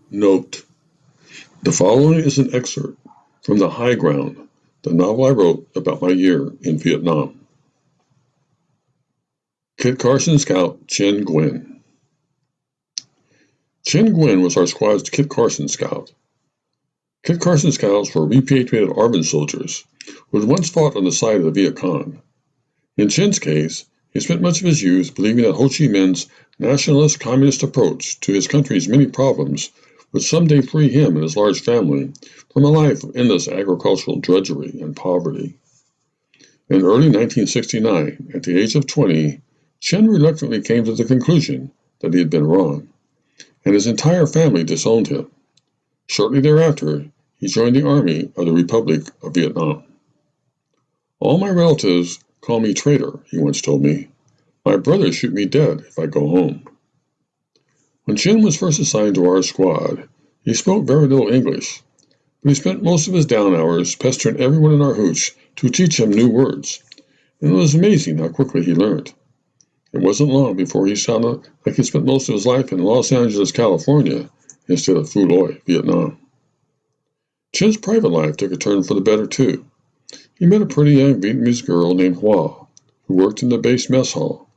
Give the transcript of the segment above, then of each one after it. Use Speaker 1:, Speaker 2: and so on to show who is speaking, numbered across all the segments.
Speaker 1: Note: the following is an excerpt from The High Ground, the novel I wrote about my year in Vietnam. Kit Carson Scout Chen Nguyen. Chen Nguyen was our squad's Kit Carson Scout. Kit Carson Scouts were repatriated ARVN soldiers who had once fought on the side of the Viet Cong. In Chen's case, he spent much of his youth believing that Ho Chi Minh's nationalist communist approach to his country's many problems would someday free him and his large family from a life of endless agricultural drudgery and poverty. In early 1969, at the age of 20, Chen reluctantly came to the conclusion that he had been wrong, and his entire family disowned him. Shortly thereafter, he joined the Army of the Republic of Vietnam. "All my relatives call me traitor," he once told me. "My brothers shoot me dead if I go home." When Chen was first assigned to our squad, he spoke very little English, but he spent most of his down hours pestering everyone in our hooch to teach him new words, and it was amazing how quickly he learned. It wasn't long before he sounded like he spent most of his life in Los Angeles, California, instead of Phu Loy, Vietnam. Chen's private life took a turn for the better, too. He met a pretty young Vietnamese girl named Hoa, who worked in the base mess hall,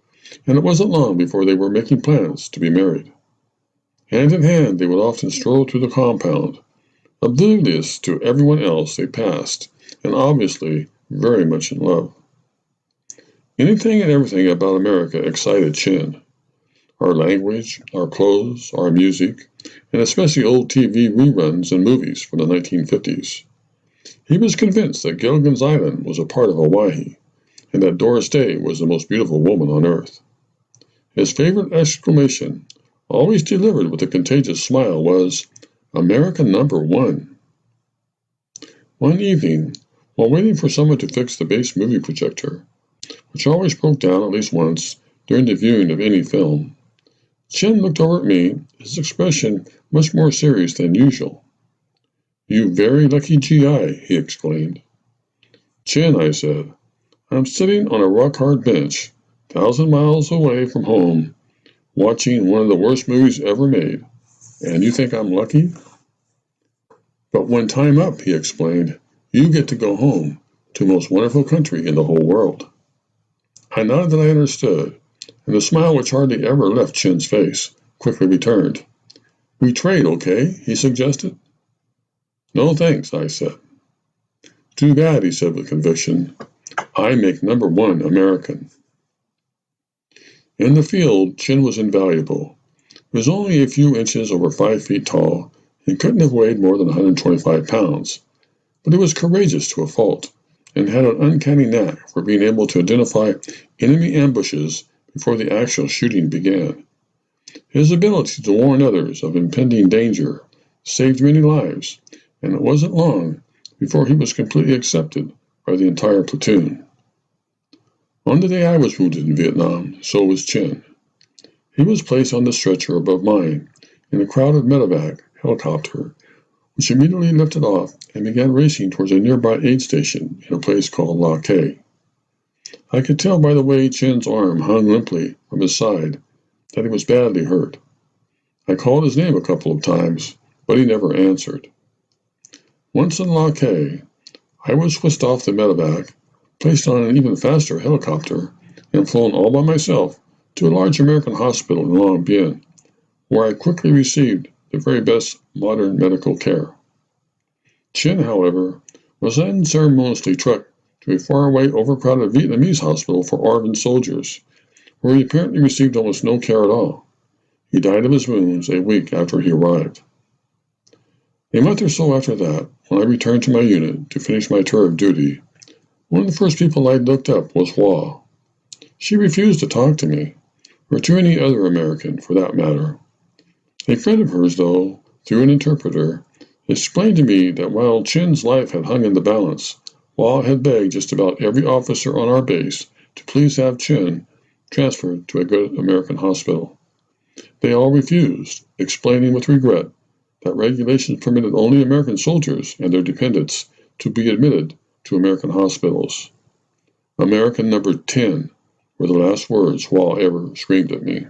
Speaker 1: and it wasn't long before they were making plans to be married. Hand in hand, they would often stroll through the compound, oblivious to everyone else they passed, and obviously very much in love. Anything and everything about America excited Chen. Our language, our clothes, our music, and especially old TV reruns and movies from the 1950s. He was convinced that Gilligan's Island was a part of Hawaii, and that Doris Day was the most beautiful woman on earth. His favorite exclamation, always delivered with a contagious smile, was, "America #1." One evening, while waiting for someone to fix the base movie projector, which always broke down at least once during the viewing of any film, Chen looked over at me, his expression much more serious than usual. "You very lucky GI," he exclaimed. "Chen," I said, "I'm sitting on a rock-hard bench, 1,000 miles away from home, watching one of the worst movies ever made, and you think I'm lucky?" "But when time up," he explained, "you get to go home to the most wonderful country in the whole world." I nodded that I understood, and the smile which hardly ever left Chen's face quickly returned. "We trade, okay?" he suggested. "No thanks," I said. "Too bad," he said with conviction. "I make #1 American." In the field, Chen was invaluable. He was only a few inches over 5 feet tall and couldn't have weighed more than 125 pounds, but he was courageous to a fault and had an uncanny knack for being able to identify enemy ambushes before the actual shooting began. His ability to warn others of impending danger saved many lives, and it wasn't long before he was completely accepted by the entire platoon. On the day I was wounded in Vietnam, so was Chen. He was placed on the stretcher above mine in a crowded medevac helicopter, which immediately lifted off and began racing towards a nearby aid station in a place called La Caille. I could tell by the way Chen's arm hung limply from his side that he was badly hurt. I called his name a couple of times, but he never answered. Once in La Caille, I was whisked off the medevac, placed on an even faster helicopter, and flown all by myself to a large American hospital in Long Bien, where I quickly received the very best modern medical care. Chen, however, was unceremoniously trucked to a faraway, overcrowded Vietnamese hospital for ARVN soldiers, where he apparently received almost no care at all. He died of his wounds a week after he arrived. A month or so after that, when I returned to my unit to finish my tour of duty, one of the first people I looked up was Hoa. She refused to talk to me, or to any other American for that matter. A friend of hers, though, through an interpreter, explained to me that while Chen's life had hung in the balance, Hoa had begged just about every officer on our base to please have Chen transferred to a good American hospital. They all refused, explaining with regret that regulations permitted only American soldiers and their dependents to be admitted to American hospitals. American #10 were the last words Hoa ever screamed at me.